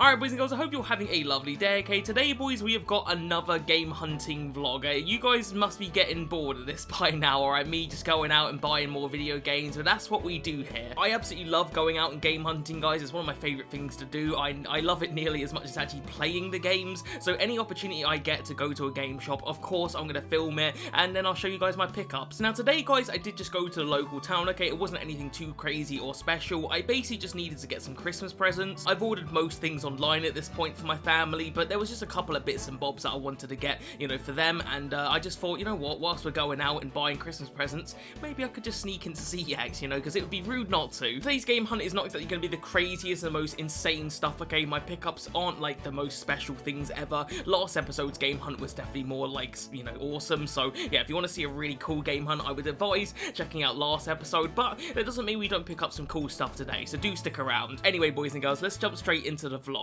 Alright boys and girls, I hope you're having a lovely day, okay? Today boys, we have got another game hunting vlog. You guys must be getting bored of this by now, alright? Me just going out and buying more video games, but that's what we do here. I absolutely love going out and game hunting, guys. It's one of my favourite things to do. I love it nearly as much as actually playing the games. So any opportunity I get to go to a game shop, of course I'm going to film it, and then I'll show you guys my pickups. Now today guys, I did just go to the local town, okay? It wasn't anything too crazy or special. I basically just needed to get some Christmas presents. I've ordered most things online at this point for my family, but there was just a couple of bits and bobs that I wanted to get, you know, for them, and I just thought, you know what, whilst we're going out and buying Christmas presents, maybe I could just sneak into CEX, you know, because it would be rude not to. Today's game hunt is not exactly going to be the craziest and the most insane stuff, okay? My pickups aren't like the most special things ever. Last episode's game hunt was definitely more like, you know, awesome, so yeah, if you want to see a really cool game hunt, I would advise checking out last episode, but that doesn't mean we don't pick up some cool stuff today, so do stick around. Anyway, boys and girls, let's jump straight into the vlog.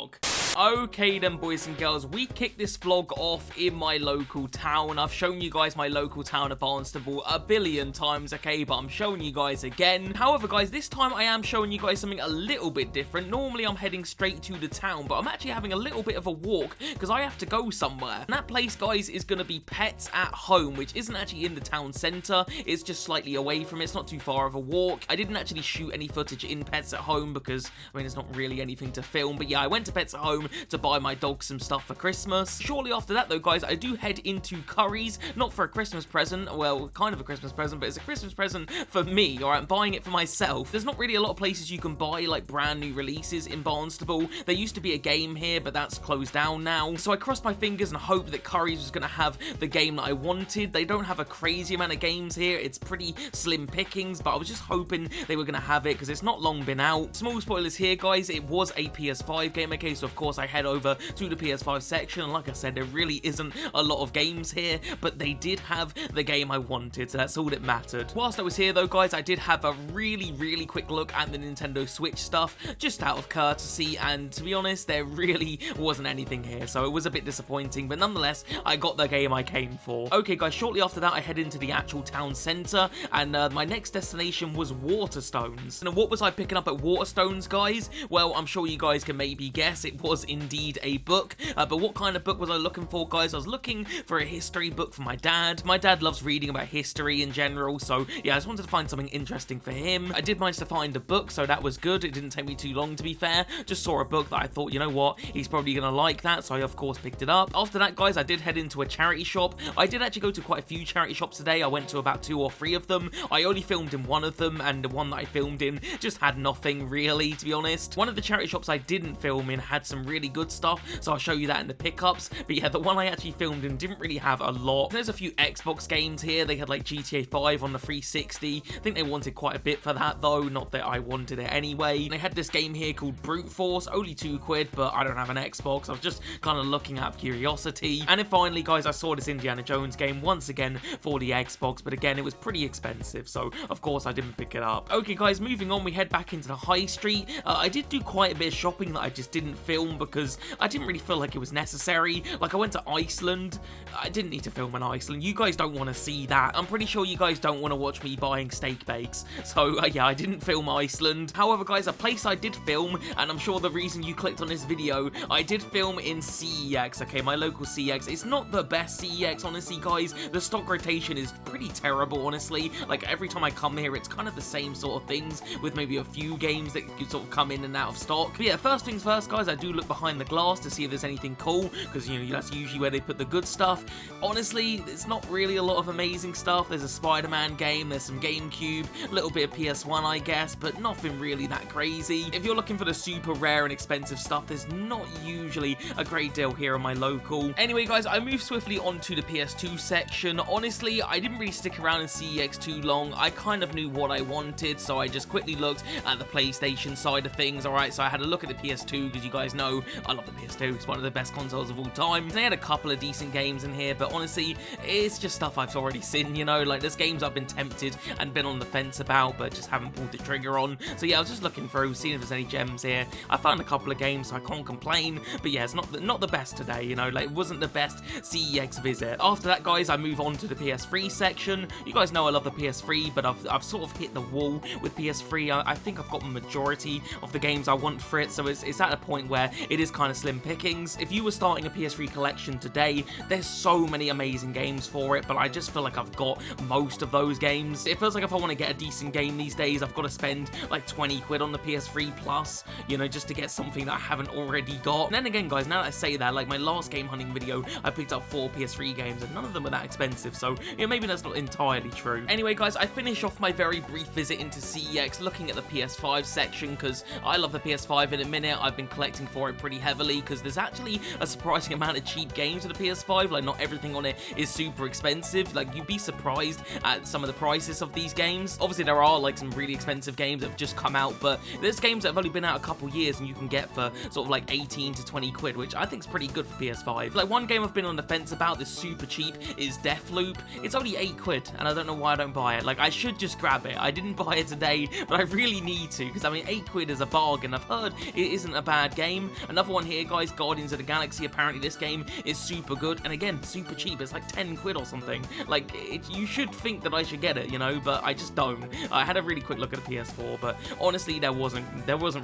Okay then, boys and girls, we kick this vlog off in my local town. I've shown you guys my local town of Barnstable a billion times, okay, but I'm showing you guys again. However, guys, this time I am showing you guys something a little bit different. Normally, I'm heading straight to the town, but I'm actually having a little bit of a walk because I have to go somewhere. And that place, guys, is going to be Pets at Home, which isn't actually in the town centre. It's just slightly away from it. It's not too far of a walk. I didn't actually shoot any footage in Pets at Home because, I mean, there's not really anything to film. But yeah, I went to Pets at Home to buy my dog some stuff for Christmas. Shortly after that though, guys, I do head into Curries, not for a Christmas present, well, kind of a Christmas present, but it's a Christmas present for me, alright? I'm buying it for myself. There's not really a lot of places you can buy like brand new releases in Barnstable. There used to be a game here, but that's closed down now. So I crossed my fingers and hoped that Curries was going to have the game that I wanted. They don't have a crazy amount of games here. It's pretty slim pickings, but I was just hoping they were going to have it because it's not long been out. Small spoilers here, guys. It was a PS5 game, okay? So of course I head over to the PS5 section, and like I said, there really isn't a lot of games here, but they did have the game I wanted, so that's all that mattered. Whilst I was here though, guys, I did have a really quick look at the Nintendo Switch stuff, just out of courtesy, and to be honest, there really wasn't anything here, so it was a bit disappointing, but nonetheless, I got the game I came for. Okay guys, shortly after that, I head into the actual town centre, and my next destination was Waterstones. And what was I picking up at Waterstones, guys? Well, I'm sure you guys can maybe guess, it was indeed a book, but what kind of book was I looking for, guys? I was looking for a history book for my dad. My dad loves reading about history in general, so yeah, I just wanted to find something interesting for him. I did manage to find a book, so that was good. It didn't take me too long, to be fair. Just saw a book that I thought, you know what, he's probably gonna like that, so I of course picked it up. After that, guys, I did head into a charity shop. I did actually go to quite a few charity shops today. I went to about 2 or 3 of them. I only filmed in one of them, and the one that I filmed in just had nothing really, to be honest. One of the charity shops I didn't film in had some really good stuff, so I'll show you that in the pickups, but yeah, the one I actually filmed in didn't really have a lot. There's a few Xbox games here. They had like GTA 5 on the 360. I think they wanted quite a bit for that though, not that I wanted it anyway. They had this game here called Brute Force, only £2, but I don't have an Xbox. I was just kind of looking out of curiosity. And then finally, guys, I saw this Indiana Jones game once again for the Xbox, but again, it was pretty expensive, so of course I didn't pick it up. Okay, guys, moving on, we head back into the high street. I did do quite a bit of shopping that I just didn't film because I didn't really feel like it was necessary. Like, I went to Iceland. I didn't need to film in Iceland. You guys don't want to see that. I'm pretty sure you guys don't want to watch me buying steak bakes. So, yeah, I didn't film Iceland. However, guys, a place I did film, and I'm sure the reason you clicked on this video, I did film in CEX, okay, my local CEX. It's not the best CEX, honestly, guys. The stock rotation is pretty terrible, honestly. Like, every time I come here, it's kind of the same sort of things, with maybe a few games that could sort of come in and out of stock. But yeah, first things first, guys, I do look behind the glass to see if there's anything cool, because, you know, that's usually where they put the good stuff. Honestly, it's not really a lot of amazing stuff. There's a Spider-Man game, there's some GameCube, a little bit of PS1, I guess, but nothing really that crazy. If you're looking for the super rare and expensive stuff, there's not usually a great deal here in my local. Anyway, guys, I moved swiftly onto the PS2 section. Honestly, I didn't really stick around in CEX too long. I kind of knew what I wanted, so I just quickly looked at the PlayStation side of things. Alright, so I had a look at the PS2, because you guys know I love the PS2. It's one of the best consoles of all time. They had a couple of decent games in here, but honestly, it's just stuff I've already seen, you know? Like, there's games I've been tempted and been on the fence about, but just haven't pulled the trigger on. So yeah, I was just looking through, seeing if there's any gems here. I found a couple of games, so I can't complain, but yeah, it's not the best today, you know? Like, it wasn't the best CEX visit. After that, guys, I move on to the PS3 section. You guys know I love the PS3, but I've sort of hit the wall with PS3. I think I've got the majority of the games I want for it, so it's at a point where it is kind of slim pickings. If you were starting a PS3 collection today, there's so many amazing games for it, but I just feel like I've got most of those games. It feels like if I want to get a decent game these days, I've got to spend like 20 quid on the PS3 Plus, you know, just to get something that I haven't already got. And then again, guys, now that I say that, like my last game hunting video, I picked up 4 PS3 games and none of them were that expensive, so yeah, maybe that's not entirely true. Anyway, guys, I finish off my very brief visit into CEX looking at the PS5 section because I love the PS5 in a minute. I've been collecting for it pretty heavily because there's actually a surprising amount of cheap games for the PS5. Like, not everything on it is super expensive. Like, you'd be surprised at some of the prices of these games. Obviously, there are like some really expensive games that have just come out, but there's games that have only been out a couple years and you can get for sort of like 18 to 20 quid, which I think is pretty good for PS5. Like, one game I've been on the fence about that's super cheap is Deathloop. It's only 8 quid, and I don't know why I don't buy it. Like, I should just grab it. I didn't buy it today, but I really need to, because I mean, 8 quid is a bargain. I've heard it isn't a bad game. Another one here, guys, Guardians of the Galaxy. Apparently this game is super good, and again, super cheap. It's like 10 quid or something. Like, you should think that I should get it, you know, but I just don't. I had a really quick look at the PS4, but honestly, there wasn't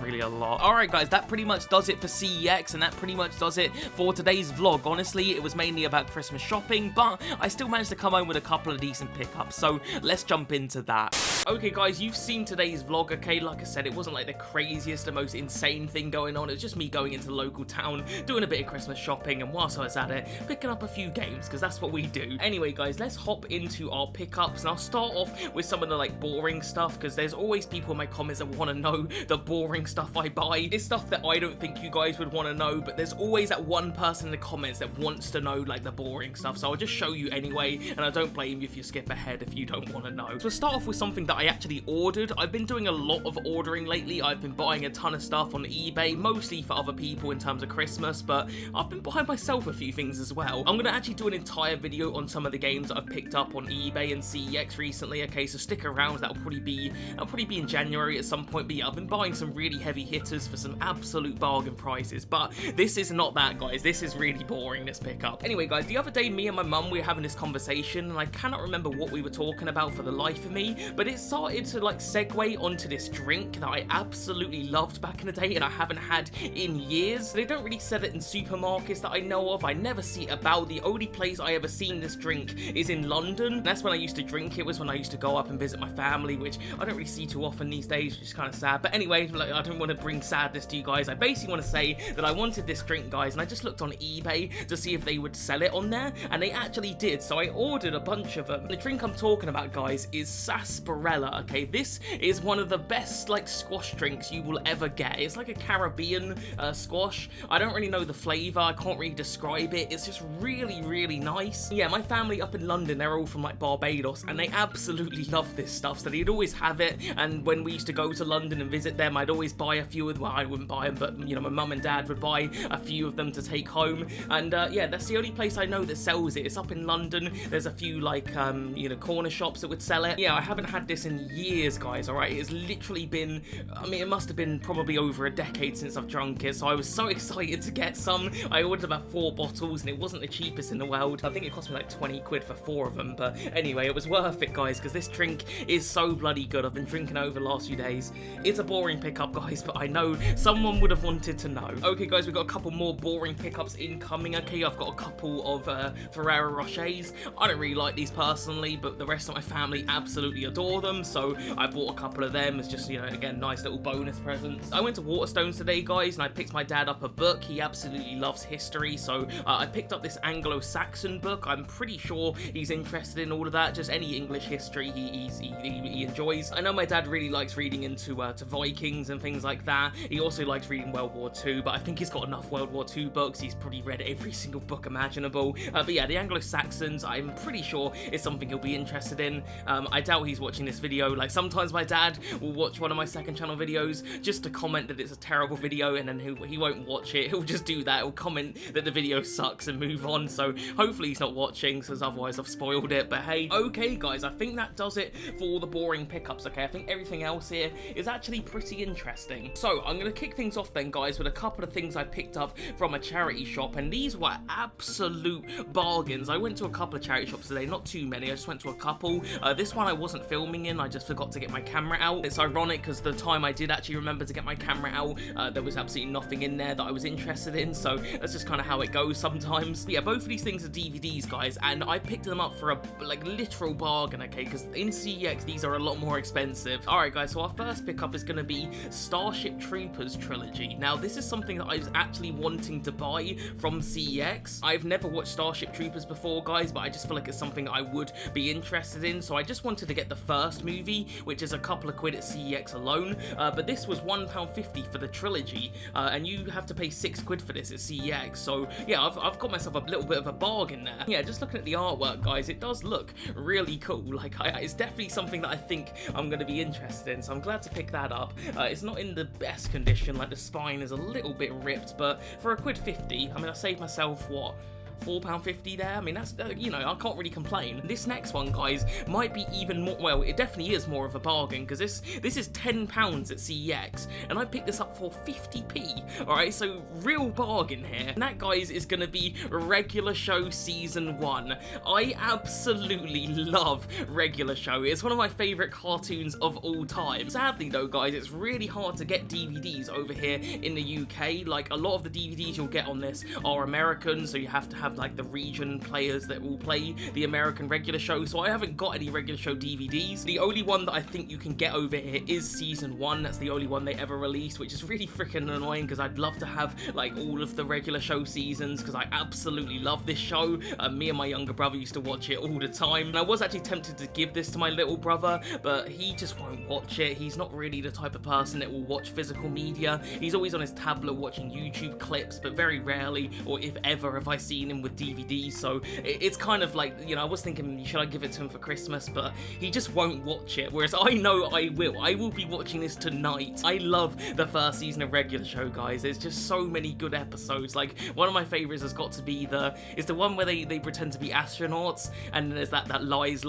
really a lot. Alright, guys, that pretty much does it for CEX, and that pretty much does it for today's vlog. Honestly, it was mainly about Christmas shopping, but I still managed to come home with a couple of decent pickups, so let's jump into that. Okay, guys, you've seen today's vlog, okay? Like I said, it wasn't like the craziest, the most insane thing going on. It was just me going into the local town, doing a bit of Christmas shopping, and whilst I was at it, picking up a few games, because that's what we do. Anyway, guys, let's hop into our pickups, and I'll start off with some of the, like, boring stuff, because there's always people in my comments that want to know the boring stuff I buy. It's stuff that I don't think you guys would want to know, but there's always that one person in the comments that wants to know, like, the boring stuff, so I'll just show you anyway, and I don't blame you if you skip ahead if you don't want to know. So we'll start off with something that I actually ordered. I've been doing a lot of ordering lately. I've been buying a ton of stuff on eBay, mostly for other people in terms of Christmas, but I've been buying myself a few things as well. I'm going to actually do an entire video on some of the games that I've picked up on eBay and CEX recently, okay, so stick around. That'll probably be in January at some point, but yeah, I've been buying some really heavy hitters for some absolute bargain prices, but this is not that, guys. This is really boring, this pickup. Anyway, guys, the other day, me and my mum, we were having this conversation, and I cannot remember what we were talking about for the life of me, but it started to, like, segue onto this drink that I absolutely loved back in the day and I haven't had in years. They don't really sell it in supermarkets that I know of. I never see it about. The only place I ever seen this drink is in London. That's when I used to drink it, was when I used to go up and visit my family, which I don't really see too often these days, which is kind of sad. But anyway, like, I don't want to bring sadness to you guys. I basically want to say that I wanted this drink, guys, and I just looked on eBay to see if they would sell it on there, and they actually did, so I ordered a bunch of them. The drink I'm talking about, guys, is sarsaparilla, okay? This is one of the best, like, squash drinks you will ever get. It's like a Caribbean squash. I don't really know the flavour. I can't really describe it. It's just really, really nice. Yeah, my family up in London, they're all from, like, Barbados, and they absolutely love this stuff, so they'd always have it, and when we used to go to London and visit them, I'd always buy a few of them. Well, I wouldn't buy them, but, you know, my mum and dad would buy a few of them to take home, and yeah, that's the only place I know that sells it. It's up in London. There's a few, like, you know, corner shops that would sell it. Yeah, I haven't had this in years, guys, alright? It's literally been, I mean, it must have been probably over a decade since I've drunk it, so I was so excited to get some. I ordered about 4 bottles, and it wasn't the cheapest in the world. I think it cost me like 20 quid for 4 of them, but anyway, it was worth it, guys, because this drink is so bloody good. I've been drinking over the last few days. It's a boring pickup, guys, but I know someone would have wanted to know. Okay, guys, we've got a couple more boring pickups incoming. Okay, I've got a couple of Ferrero Rochers. I don't really like these personally, but the rest of my family absolutely adore them, so I bought a couple of them as just, you know, again, nice little bonus presents. I went to Waterstones today, guys, and I picked my dad up a book. He absolutely loves history, so I picked up this Anglo-Saxon book. I'm pretty sure he's interested in all of that, just any English history he enjoys. I know my dad really likes reading into to Vikings and things like that. He also likes reading World War II, but I think he's got enough World War II books. He's probably read every single book imaginable. But yeah, the Anglo-Saxons, I'm pretty sure is something he'll be interested in. I doubt he's watching this video. Like, sometimes my dad will watch one of my second channel videos just to comment that it's a terrible video, and then he won't watch it. He'll just do that. He'll comment that the video sucks and move on. So hopefully he's not watching, because otherwise I've spoiled it. But hey, okay, guys, I think that does it for all the boring pickups, okay? I think everything else here is actually pretty interesting. So I'm going to kick things off then, guys, with a couple of things I picked up from a charity shop, and these were absolute bargains. I went to a couple of charity shops today, not too many. I just went to a couple. This one I wasn't filming in. I just forgot to get my camera out. It's ironic because the time I did actually remember to get my camera out, there was absolutely nothing in there that I was interested in, so that's just kind of how it goes sometimes. But yeah, both of these things are DVDs, guys, and I picked them up for a like literal bargain, okay, because in CEX these are a lot more expensive. Alright guys, so our first pickup is going to be Starship Troopers Trilogy. Now this is something that I was actually wanting to buy from CEX. I've never watched Starship Troopers before, guys, but I just feel like it's something I would be interested in, so I just wanted to get the first movie, which is a couple of quid at CEX alone, but this was £1.50 for the trilogy, and you have to pay £6 for this at CEX, so yeah, I've got myself a little bit of a bargain there. Yeah, just looking at the artwork, guys, it does look really cool. Like, it's definitely something that I think I'm going to be interested in, so I'm glad to pick that up. It's not in the best condition, like the spine is a little bit ripped, but for £1.50, I mean, I saved myself, what, £4.50 there? I mean, that's, you know, I can't really complain. This next one, guys, might be even more, well, it definitely is more of a bargain, because this is £10 at CEX, and I picked this up for 50p, alright, so real bargain here. And that, guys, is going to be Regular Show Season 1. I absolutely love Regular Show. It's one of my favourite cartoons of all time. Sadly, though, guys, it's really hard to get DVDs over here in the UK. Like, a lot of the DVDs you'll get on this are American, so you have to have like the region players that will play the American Regular Show, so I haven't got any Regular Show DVDs. The only one that I think you can get over here is Season 1. That's the only one they ever released, which is really freaking annoying because I'd love to have like all of the Regular Show seasons because I absolutely love this show. Me and my younger brother used to watch it all the time, and I was actually tempted to give this to my little brother, but he just won't watch it. He's not really the type of person that will watch physical media. He's always on his tablet watching YouTube clips, but very rarely, or if ever, have I seen him with DVDs, so it's kind of like, you know, I was thinking, should I give it to him for Christmas, but he just won't watch it, whereas I know I will be watching this tonight. I love the first season of Regular Show, guys. There's just so many good episodes. Like, one of my favorites has got to be the one where they pretend to be astronauts, and there's that lies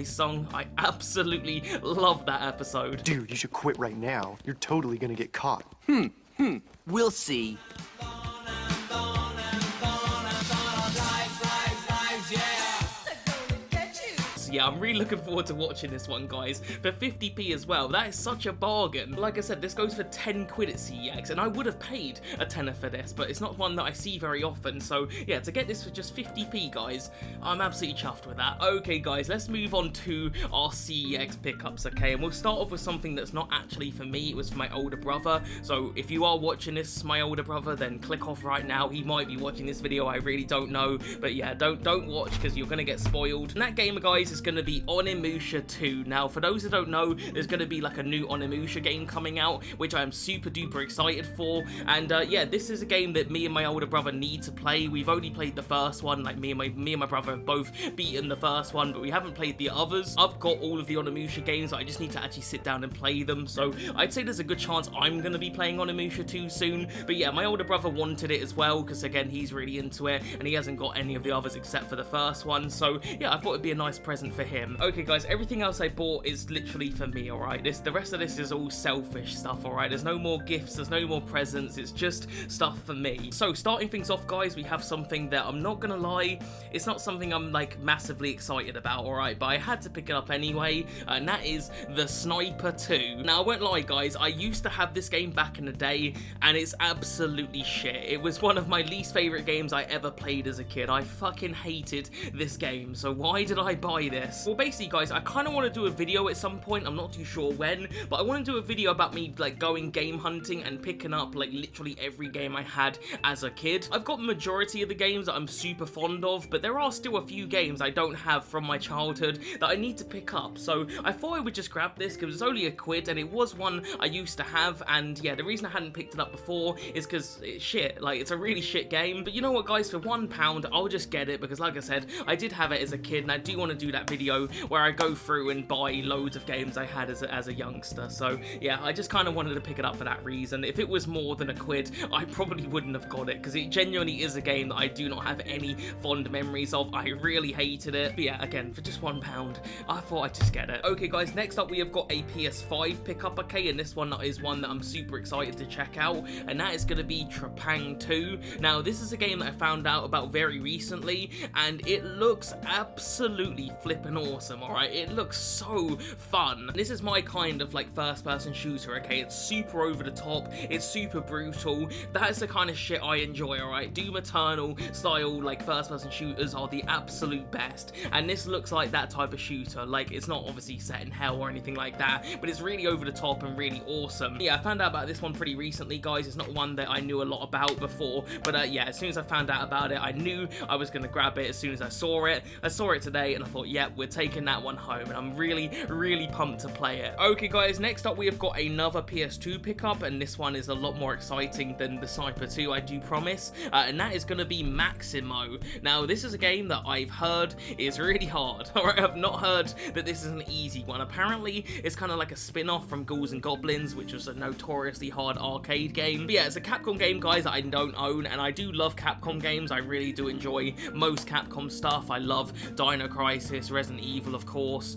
song. I absolutely love that episode. Dude, you should quit right now. You're totally gonna get caught. We'll see. Yeah, I'm really looking forward to watching this one, guys, for 50p as well. That is such a bargain. Like I said, this goes for £10 at CEX, and I would have paid a tenner for this, but it's not one that I see very often, so yeah, to get this for just 50p, guys, I'm absolutely chuffed with that. Okay, guys, let's move on to our CEX pickups, okay, and we'll start off with something that's not actually for me. It was for my older brother, so if you are watching this, my older brother, then click off right now. He might be watching this video, I really don't know, but yeah, don't watch, because you're gonna get spoiled. And that game, guys, is going to be Onimusha 2. Now, for those that don't know, there's going to be like a new Onimusha game coming out, which I am super duper excited for, and yeah, this is a game that me and my older brother need to play. We've only played the first one, like me and my brother have both beaten the first one, but we haven't played the others. I've got all of the Onimusha games, I just need to actually sit down and play them, so I'd say there's a good chance I'm going to be playing Onimusha 2 soon. But yeah, my older brother wanted it as well, because again, he's really into it, and he hasn't got any of the others except for the first one, so yeah, I thought it'd be a nice present for him. Okay, guys, everything else I bought is literally for me, alright? The rest of this is all selfish stuff, alright? There's no more gifts, there's no more presents, it's just stuff for me. So, starting things off, guys, we have something that I'm not gonna lie, it's not something I'm, like, massively excited about, alright? But I had to pick it up anyway, and that is The Sniper 2. Now, I won't lie, guys, I used to have this game back in the day, and it's absolutely shit. It was one of my least favourite games I ever played as a kid. I fucking hated this game, so why did I buy this? Well, basically, guys, I kind of want to do a video at some point, I'm not too sure when, but I want to do a video about me, like, going game hunting and picking up, like, literally every game I had as a kid. I've got the majority of the games that I'm super fond of, but there are still a few games I don't have from my childhood that I need to pick up, so I thought I would just grab this because it's only £1, and it was one I used to have, and yeah, the reason I hadn't picked it up before is because it's shit, like, it's a really shit game. But you know what, guys, for £1, I'll just get it, because like I said, I did have it as a kid, and I do want to do that video where I go through and buy loads of games I had as a youngster. So yeah, I just kind of wanted to pick it up for that reason. If it was more than £1, I probably wouldn't have got it, because it genuinely is a game that I do not have any fond memories of. I really hated it. But yeah, again, for just £1, I thought I'd just get it. Okay, guys, next up we have got a PS5 pickup, okay, and this one is one that I'm super excited to check out, and that is going to be Trepang 2. Now, this is a game that I found out about very recently, and it looks absolutely flipping flippin' awesome, alright? It looks so fun. This is my kind of like first-person shooter, okay? It's super over the top, it's super brutal. That is the kind of shit I enjoy, alright? Doom Eternal style like first-person shooters are the absolute best, and this looks like that type of shooter. Like, it's not obviously set in hell or anything like that, but it's really over the top and really awesome. Yeah, I found out about this one pretty recently, guys. It's not one that I knew a lot about before, but yeah, as soon as I found out about it, I knew I was gonna grab it as soon as I saw it. I saw it today and I thought, yep, we're taking that one home, and I'm really pumped to play it. Okay guys, next up we have got another PS2 pickup, and this one is a lot more exciting than the Sniper 2, I do promise, and that is gonna be Maximo. Now, this is a game that I've heard is really hard. Alright, I've not heard that this is an easy one. Apparently, it's kind of like a spin-off from Ghouls and Goblins, which was a notoriously hard arcade game. But yeah, it's a Capcom game, guys, that I don't own, and I do love Capcom games. I really do enjoy most Capcom stuff. I love Dino Crisis, Resident Evil, of course.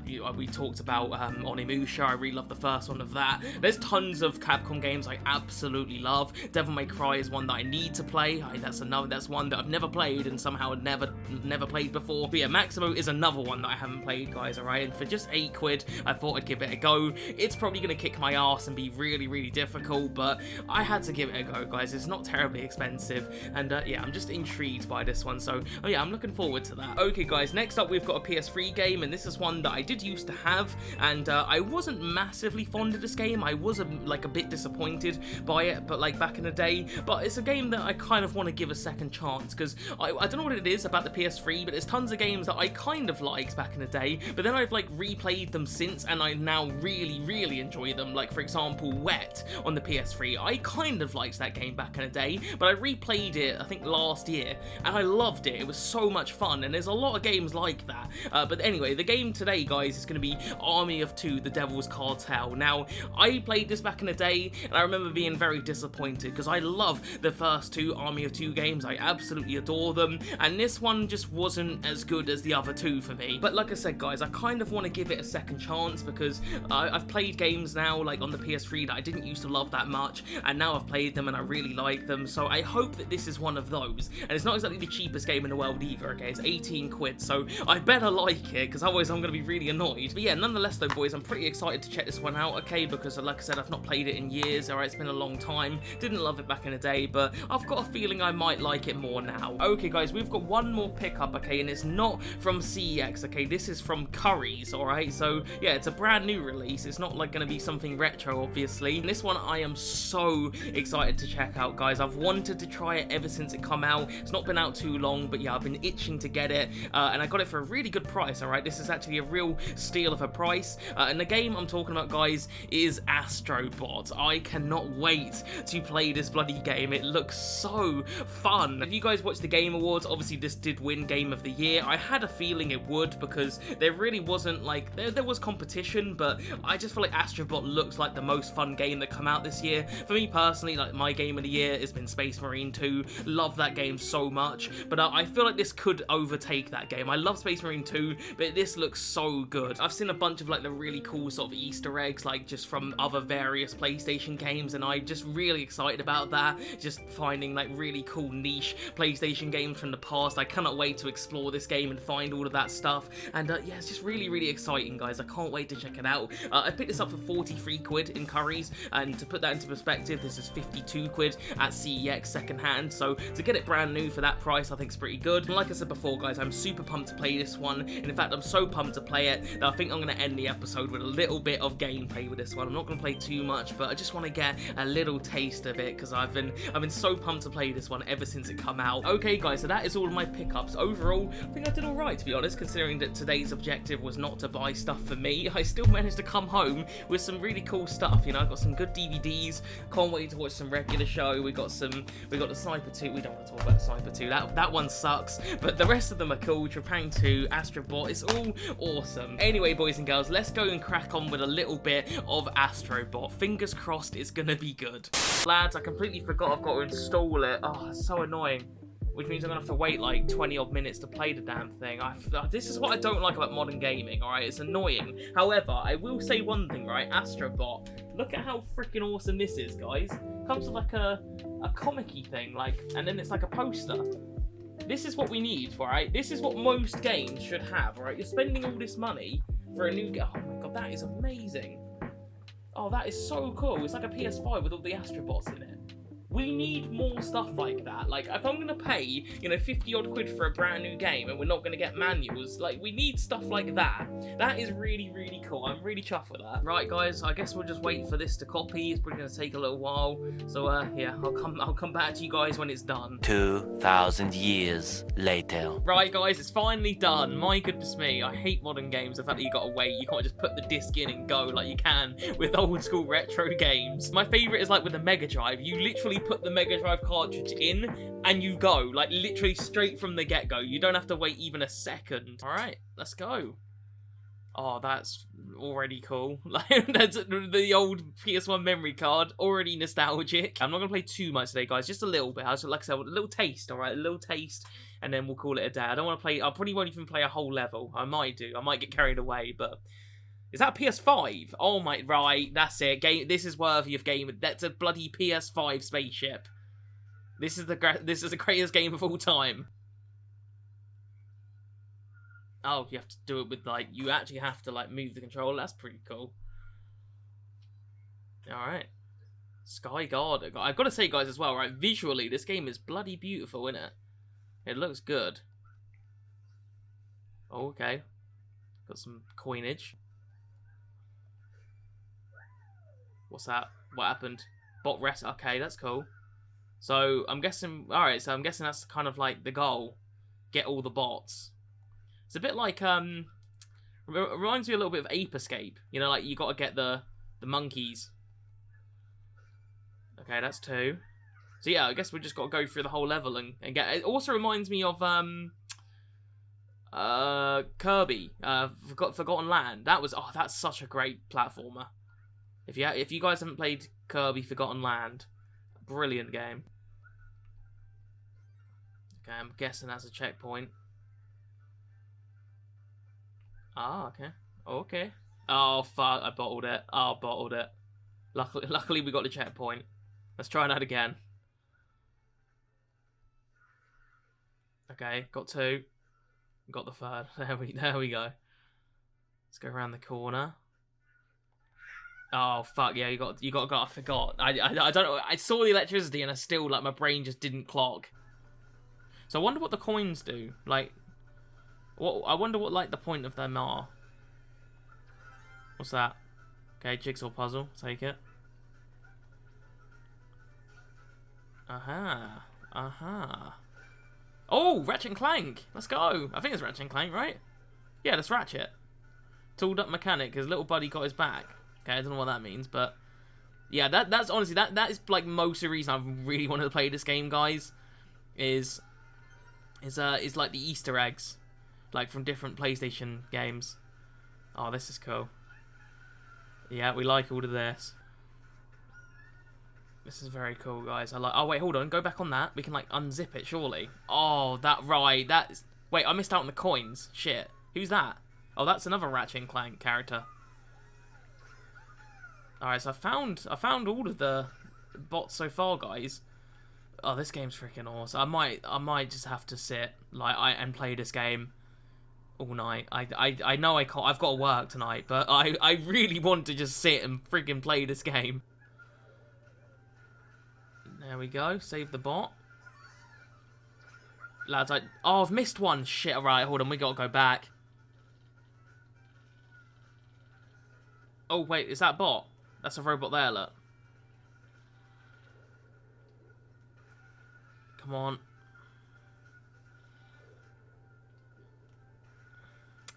We talked about Onimusha. I really love the first one of that. There's tons of Capcom games I absolutely love. Devil May Cry is one that I need to play. That's one that I've never played and somehow never played before. But yeah, Maximo is another one that I haven't played, guys, alright? And for just £8, I thought I'd give it a go. It's probably going to kick my ass and be really difficult, but I had to give it a go, guys. It's not terribly expensive, and yeah, I'm just intrigued by this one, so yeah, I'm looking forward to that. Okay guys, next up we've got a PS3 game, and this is one that I did used to have, and I wasn't massively fond of this game. I was like a bit disappointed by it, but like back in the day, but it's a game that I kind of want to give a second chance, because I don't know what it is about the PS3, but there's tons of games that I kind of liked back in the day, but then I've like replayed them since, and I now really enjoy them. Like, for example, Wet on the PS3. I kind of liked that game back in the day, but I replayed it, I think, last year, and I loved it. It was so much fun, and there's a lot of games like that. But anyway, the game today, guys, is going to be Army of Two, The Devil's Cartel. Now, I played this back in the day, and I remember being very disappointed, because I love the first two Army of Two games. I absolutely adore them, and this one just wasn't as good as the other two for me. But like I said, guys, I kind of want to give it a second chance, because I've played games now, like on the PS3, that I didn't used to love that much, and now I've played them and I really like them, so I hope that this is one of those. And it's not exactly the cheapest game in the world either, okay? It's 18 quid, so I better like it, because otherwise I'm going to be really annoyed. But yeah, nonetheless though, boys, I'm pretty excited to check this one out, okay? Because like I said, I've not played it in years, alright? It's been a long time. Didn't love it back in the day, but I've got a feeling I might like it more now. Okay, guys, we've got one more pickup, okay? And it's not from CEX, okay? This is from Curries, alright? So yeah, it's a brand new release. It's not like going to be something retro, obviously. And this one I am so excited to check out, guys. I've wanted to try it ever since it come out. It's not been out too long, but yeah, I've been itching to get it, and I got it for a really good price, alright? This is actually a real steal of a price, and the game I'm talking about, guys, is Astrobot. I cannot wait to play this bloody game. It looks so fun. If you guys watched the Game Awards, obviously this did win Game of the Year. I had a feeling it would, because there really wasn't, like, there was competition, but I just feel like Astrobot looks like the most fun game that come out this year. For me personally, like, my game of the year has been Space Marine 2. Love that game so much, but I feel like this could overtake that game. I love Space Marine 2, but this looks so good. I've seen a bunch of like the really cool sort of Easter eggs, like just from other various PlayStation games, and I'm just really excited about that. Just finding like really cool niche PlayStation games from the past. I cannot wait to explore this game and find all of that stuff, and yeah, it's just really exciting, guys. I can't wait to check it out. I picked this up for 43 quid in Curries, and to put that into perspective, this is 52 quid at CEX secondhand, so to get it brand new for that price, I think it's pretty good. And like I said before, guys, I'm super pumped to play this one, and in fact, I'm so pumped to play it that I think I'm going to end the episode with a little bit of gameplay with this one. I'm not going to play too much, but I just want to get a little taste of it, because I've been so pumped to play this one ever since it come out. Okay, guys, so that is all of my pickups. Overall, I think I did alright, to be honest, considering that today's objective was not to buy stuff for me. I still managed to come home with some really cool stuff, you know. I've got some good DVDs, can't wait to watch some regular show. We got the Sniper 2, we don't want to talk about Sniper 2, that one sucks, but the rest of them are cool. Trepang 2, Astrobot, it's all awesome. Anyway, boys and girls, let's go and crack on with a little bit of Astrobot. Fingers crossed it's gonna be good. Lads, I completely forgot I've got to install it. Oh, it's so annoying. Which means I'm going to have to wait like 20 odd minutes to play the damn thing. This is what I don't like about modern gaming, alright? It's annoying. However, I will say one thing, right? Astrobot. Look at how freaking awesome this is, guys. Comes with like a comic-y thing, like, and then it's like a poster. This is what we need, right? This is what most games should have, right? You're spending all this money for a new game. Oh my god, that is amazing. Oh, that is so cool. It's like a PS5 with all the Astrobots in it. We need more stuff like that. Like, if I'm gonna pay, you know, 50 odd quid for a brand new game and we're not gonna get manuals, like, we need stuff like that. That is really, really cool. I'm really chuffed with that. Right, guys, I guess we'll just wait for this to copy. It's probably gonna take a little while. So, yeah, I'll come back to you guys when it's done. 2,000 years later. Right, guys, it's finally done. My goodness me, I hate modern games. The fact that you gotta wait. You can't just put the disc in and go like you can with old school retro games. My favourite is like with the Mega Drive. You literally put the Mega Drive cartridge in and you go, like literally straight from the get-go. You don't have to wait even a second. All right, let's go. Oh, that's already cool. Like, that's the old PS1 memory card, already nostalgic. I'm not gonna play too much today, guys, just a little bit. Like I said, a little taste, all right, a little taste, and then we'll call it a day. I don't want to play, I probably won't even play a whole level. I might do, I might get carried away, but is that PS5? Oh my, right, that's it. Game. This is worthy of game. That's a bloody PS5 spaceship. This is the greatest game of all time. Oh, you have to do it with, like, you actually have to, like, move the controller. That's pretty cool. Alright. Sky Guard. I've got to say, guys, as well, right, visually, this game is bloody beautiful, isn't it? It looks good. Oh, okay. Got some coinage. What's that? What happened? Bot rest. Okay, that's cool. So, I'm guessing... Alright, so I'm guessing that's kind of like the goal. Get all the bots. It's a bit like, reminds me a little bit of Ape Escape. You know, like, you got to get the monkeys. Okay, that's 2. So, yeah, I guess we just got to go through the whole level and get... It also reminds me of, Kirby, Forgotten Land. That was... Oh, that's such a great platformer. If you guys haven't played Kirby Forgotten Land, brilliant game. Okay, I'm guessing that's a checkpoint. Ah, okay. Okay. Oh, fuck, I bottled it. Oh, bottled it. Luckily we got the checkpoint. Let's try that again. Okay, got 2. Got the 3rd. There we go. Let's go around the corner. Oh fuck yeah! You got. I forgot. I don't know. I saw the electricity and I still, like, my brain just didn't clock. So I wonder what the coins do. Like, what? I wonder what, like, the point of them are. What's that? Okay, jigsaw puzzle. Take it. Aha. Aha. Oh, Ratchet and Clank. Let's go. I think it's Ratchet and Clank, right? Yeah, that's Ratchet. Tooled up mechanic. His little buddy got his back. Okay, I don't know what that means, but yeah, that's honestly that is like most of the reason I really wanted to play this game, guys. Is like the Easter eggs, like from different PlayStation games. Oh, this is cool. Yeah, we like all of this. This is very cool, guys. I like. Oh wait, hold on. Go back on that. We can, like, unzip it, surely. Oh, that right. That's. Wait, I missed out on the coins. Shit. Who's that? Oh, that's another Ratchet and Clank character. Alright, so I found all of the bots so far, guys. Oh, this game's freaking awesome. I might just have to sit and play this game all night. I know I can't. I've got to work tonight, but I really want to just sit and freaking play this game. There we go. Save the bot. Lads, oh, I've missed one. Shit. Alright, hold on. We gotta go back. Oh wait, is that bot? That's a robot there, look. Come on.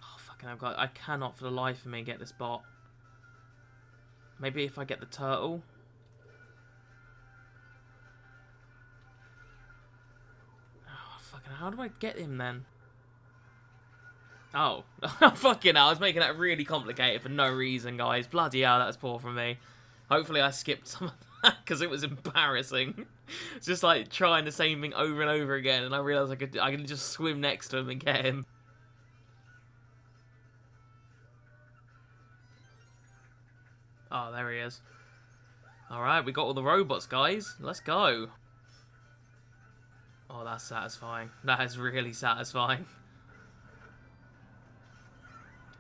Oh, fucking hell, I cannot for the life of me get this bot. Maybe if I get the turtle. Oh, fucking hell, how do I get him then? Oh, fucking hell, I was making that really complicated for no reason, guys. Bloody hell, that's poor from me. Hopefully I skipped some of that, because it was embarrassing. It's just like trying the same thing over and over again, and I realised I could just swim next to him and get him. Oh, there he is. Alright, we got all the robots, guys. Let's go. Oh, that's satisfying. That is really satisfying.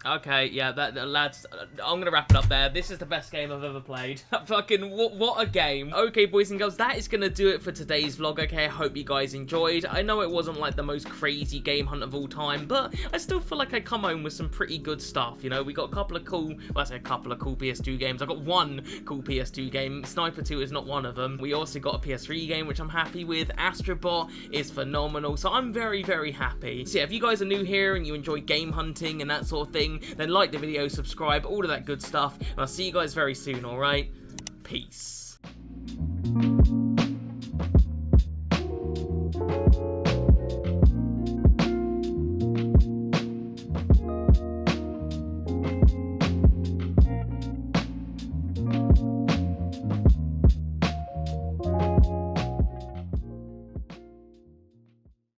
Okay, yeah, lads, I'm gonna wrap it up there. This is the best game I've ever played. Fucking, what a game. Okay, boys and girls, that is gonna do it for today's vlog, okay? I hope you guys enjoyed. I know it wasn't, like, the most crazy game hunt of all time, but I still feel like I come home with some pretty good stuff, you know? We got a couple of cool, well, I say a couple of cool PS2 games. I got one cool PS2 game. Sniper 2 is not one of them. We also got a PS3 game, which I'm happy with. Astrobot is phenomenal, so I'm very, very happy. So yeah, if you guys are new here and you enjoy game hunting and that sort of thing, then like the video, subscribe, all of that good stuff, and I'll see you guys very soon, alright? Peace.